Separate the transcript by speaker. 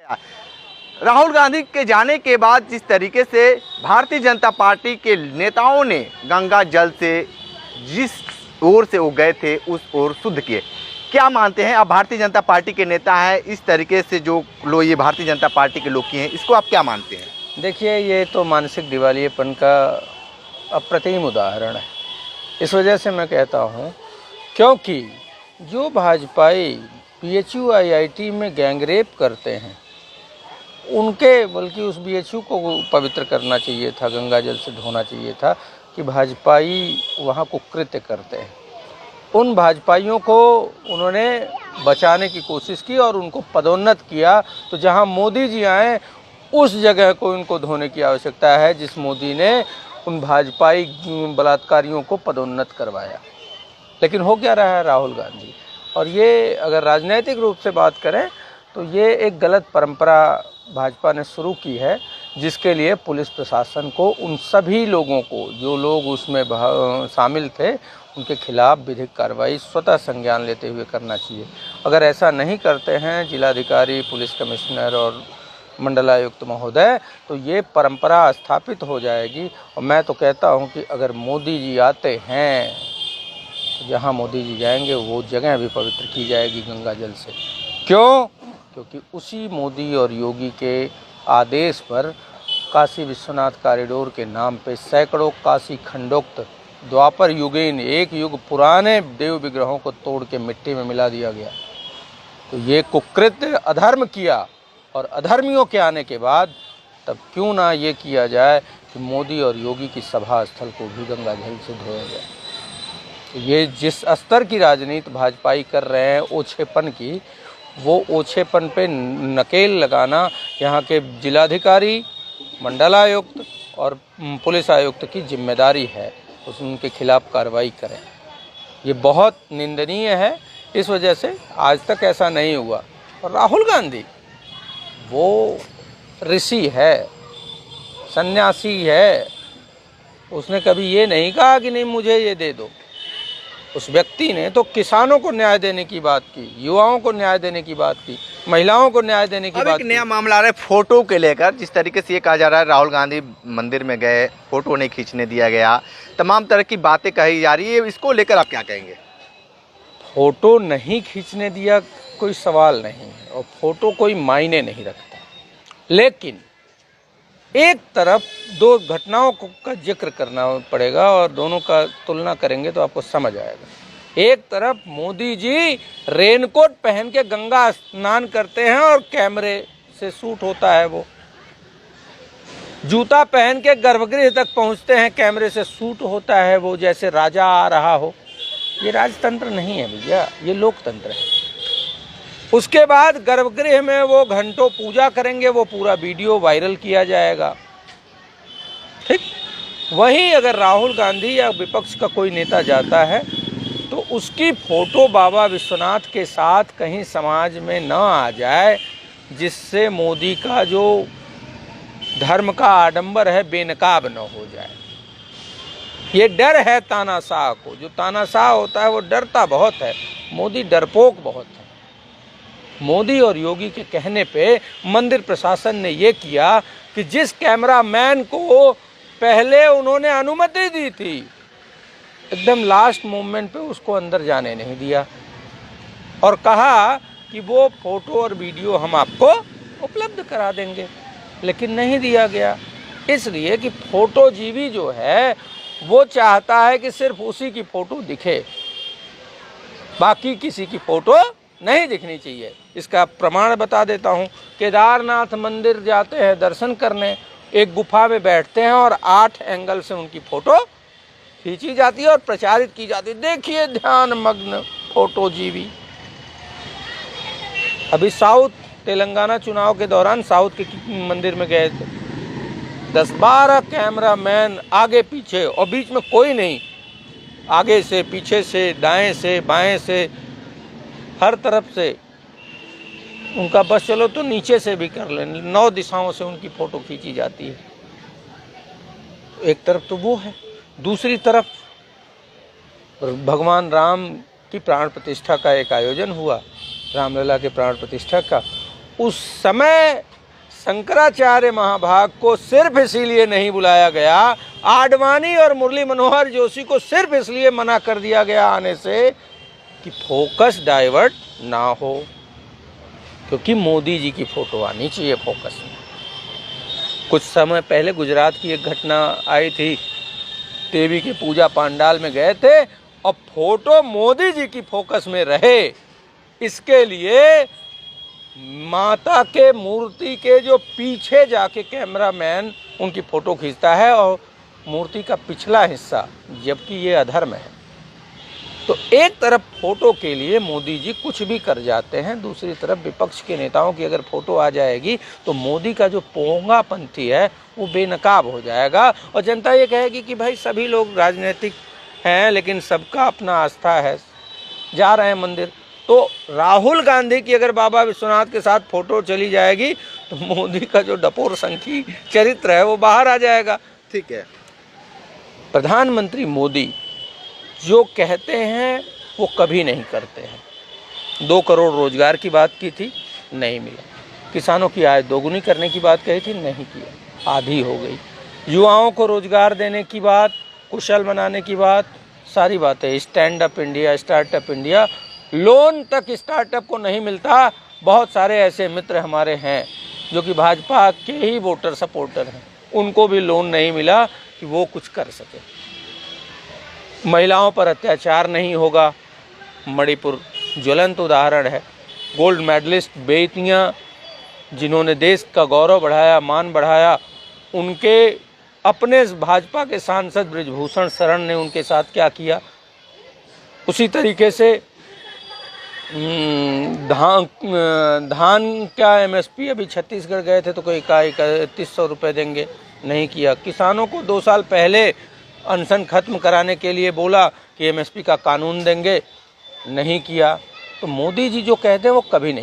Speaker 1: राहुल गांधी के जाने के बाद जिस तरीके से भारतीय जनता पार्टी के नेताओं ने गंगा जल से जिस ओर से वो गए थे उस ओर शुद्ध किए, क्या मानते हैं? आप भारतीय जनता पार्टी के नेता हैं, इस तरीके से जो लोग ये भारतीय जनता पार्टी के लोग किए हैं, इसको आप क्या मानते हैं?
Speaker 2: देखिए, ये तो मानसिक दिवालियेपन का अप्रतिम उदाहरण है। इस वजह से मैं कहता हूँ, क्योंकि जो भाजपाई बीएचयू आईआईटी में गैंगरेप करते हैं, उनके बल्कि उस बीएचयू को पवित्र करना चाहिए था, गंगा जल से धोना चाहिए था कि भाजपाई वहाँ कुकृत्य करते हैं। उन भाजपाइयों को उन्होंने बचाने की कोशिश की और उनको पदोन्नत किया। तो जहाँ मोदी जी आए उस जगह को इनको धोने की आवश्यकता है जिस मोदी ने उन भाजपाई बलात्कारियों को पदोन्नत करवाया। लेकिन हो क्या रहा है राहुल गांधी, और ये अगर राजनीतिक रूप से बात करें तो ये एक गलत परंपरा भाजपा ने शुरू की है, जिसके लिए पुलिस प्रशासन को उन सभी लोगों को जो लोग उसमें शामिल थे उनके खिलाफ विधिक कार्रवाई स्वतः संज्ञान लेते हुए करना चाहिए। अगर ऐसा नहीं करते हैं जिलाधिकारी, पुलिस कमिश्नर और मंडलायुक्त महोदय, तो ये परंपरा स्थापित हो जाएगी। और मैं तो कहता हूँ कि अगर मोदी जी आते हैं तो जहाँ मोदी जी जाएंगे वो जगह भी पवित्र की जाएगी गंगा जल से। क्यों? क्योंकि उसी मोदी और योगी के आदेश पर काशी विश्वनाथ कॉरिडोर के नाम पे सैकड़ों काशी खंडोक्त द्वापर युगीन, एक युग पुराने देव विग्रहों को तोड़ के मिट्टी में मिला दिया गया। तो ये कुकृत्य अधर्म किया, और अधर्मियों के आने के बाद तब क्यों ना ये किया जाए कि मोदी और योगी की सभा स्थल को भी गंगा जल से धोया जाए। तो ये जिस स्तर की राजनीति भाजपाई कर रहे हैं ओछेपन की, वो ओछेपन पे नकेल लगाना यहाँ के जिलाधिकारी, मंडलायुक्त और पुलिस आयुक्त की जिम्मेदारी है। उनके खिलाफ कार्रवाई करें। ये बहुत निंदनीय है। इस वजह से आज तक ऐसा नहीं हुआ। और राहुल गांधी वो ऋषि है, सन्यासी है। उसने कभी ये नहीं कहा कि नहीं मुझे ये दे दो। उस व्यक्ति ने तो किसानों को न्याय देने की बात की, युवाओं को न्याय देने की बात की, महिलाओं को न्याय देने की बात की।
Speaker 1: एक नया मामला आ रहा है फोटो के लेकर, जिस तरीके से ये कहा जा रहा है राहुल गांधी मंदिर में गए, फोटो नहीं खींचने दिया गया, तमाम तरह की बातें कही जा रही है। इसको लेकर आप क्या कहेंगे?
Speaker 2: फोटो नहीं खींचने दिया कोई सवाल नहीं है और फोटो कोई मायने नहीं रखता। लेकिन एक तरफ दो घटनाओं का जिक्र करना पड़ेगा और दोनों का तुलना करेंगे तो आपको समझ आएगा। एक तरफ मोदी जी रेनकोट पहन के गंगा स्नान करते हैं और कैमरे से शूट होता है, वो जूता पहन के गर्भगृह तक पहुंचते हैं, कैमरे से शूट होता है, वो जैसे राजा आ रहा हो। ये राजतंत्र नहीं है भैया, ये लोकतंत्र है। उसके बाद गर्भगृह में वो घंटों पूजा करेंगे, वो पूरा वीडियो वायरल किया जाएगा। ठीक वहीं अगर राहुल गांधी या विपक्ष का कोई नेता जाता है तो उसकी फोटो बाबा विश्वनाथ के साथ कहीं समाज में न आ जाए, जिससे मोदी का जो धर्म का आडंबर है बेनकाब न हो जाए। ये डर है तानाशाह को। जो तानाशाह होता है वो डरता बहुत है, मोदी डरपोक बहुत है। मोदी और योगी के कहने पे मंदिर प्रशासन ने ये किया कि जिस कैमरामैन को पहले उन्होंने अनुमति दी थी, एकदम लास्ट मोमेंट पे उसको अंदर जाने नहीं दिया और कहा कि वो फोटो और वीडियो हम आपको उपलब्ध करा देंगे, लेकिन नहीं दिया गया। इसलिए कि फोटोजीवी जो है वो चाहता है कि सिर्फ उसी की फोटो दिखे, बाकी किसी की फोटो नहीं दिखनी चाहिए। इसका प्रमाण बता देता हूँ। केदारनाथ मंदिर जाते हैं दर्शन करने, एक गुफा में बैठते हैं और 8 एंगल से उनकी फोटो खींची जाती है और प्रचारित की जाती है। देखिए ध्यान मग्न फोटोजीवी। अभी साउथ तेलंगाना चुनाव के दौरान साउथ के मंदिर में गए थे, 10-12 कैमरामैन आगे पीछे और बीच में कोई नहीं, आगे से, पीछे से, दाएं से, बाएं से, हर तरफ से उनका बस चलो तो नीचे से भी कर लें, 9 दिशाओं से उनकी फ़ोटो खींची जाती है। एक तरफ तो वो है, दूसरी तरफ भगवान राम की प्राण प्रतिष्ठा का एक आयोजन हुआ, रामलला के प्राण प्रतिष्ठा का, उस समय शंकराचार्य महाभाग को सिर्फ इसीलिए नहीं बुलाया गया, आडवाणी और मुरली मनोहर जोशी को सिर्फ इसलिए मना कर दिया गया आने से कि फोकस डाइवर्ट ना हो, क्योंकि मोदी जी की फोटो आनी चाहिए फोकस में। कुछ समय पहले गुजरात की एक घटना आई थी, देवी के पूजा पंडाल में गए थे और फोटो मोदी जी की फोकस में रहे, इसके लिए माता के मूर्ति के जो पीछे जाके कैमरामैन उनकी फ़ोटो खींचता है और मूर्ति का पिछला हिस्सा, जबकि ये अधर्म है। तो एक तरफ फ़ोटो के लिए मोदी जी कुछ भी कर जाते हैं, दूसरी तरफ विपक्ष के नेताओं की अगर फ़ोटो आ जाएगी तो मोदी का जो पोंगापंथी है वो बेनकाब हो जाएगा और जनता ये कहेगी कि भाई सभी लोग राजनीतिक हैं लेकिन सबका अपना आस्था है, जा रहे हैं मंदिर। तो राहुल गांधी की अगर बाबा विश्वनाथ के साथ फ़ोटो चली जाएगी तो मोदी का जो डपोर संखी चरित्र है वो बाहर आ जाएगा।
Speaker 1: ठीक है।
Speaker 2: प्रधानमंत्री मोदी जो कहते हैं वो कभी नहीं करते हैं। 2 करोड़ रोजगार की बात की थी, नहीं मिला। किसानों की आय दोगुनी करने की बात कही थी, नहीं किया, आधी हो गई। युवाओं को रोजगार देने की बात, कुशल बनाने की बात, सारी बातें, stand up India, startup India, loan तक स्टार्टअप को नहीं मिलता। बहुत सारे ऐसे मित्र हमारे हैं जो कि भाजपा के ही वोटर सपोर्टर हैं, उनको भी लोन नहीं मिला कि वो कुछ कर सके। महिलाओं पर अत्याचार नहीं होगा, मणिपुर ज्वलंत उदाहरण है। गोल्ड मेडलिस्ट बेटियां जिन्होंने देश का गौरव बढ़ाया, मान बढ़ाया, उनके अपने भाजपा के सांसद बृजभूषण शरण ने उनके साथ क्या किया। उसी तरीके से धान का एमएसपी, अभी छत्तीसगढ़ गए थे तो कोई कहा 3100 रुपये देंगे, नहीं किया। किसानों को 2 साल पहले अनशन खत्म कराने के लिए बोला कि एमएसपी का कानून देंगे, नहीं किया। तो मोदी जी जो कहते हैं वो कभी नहीं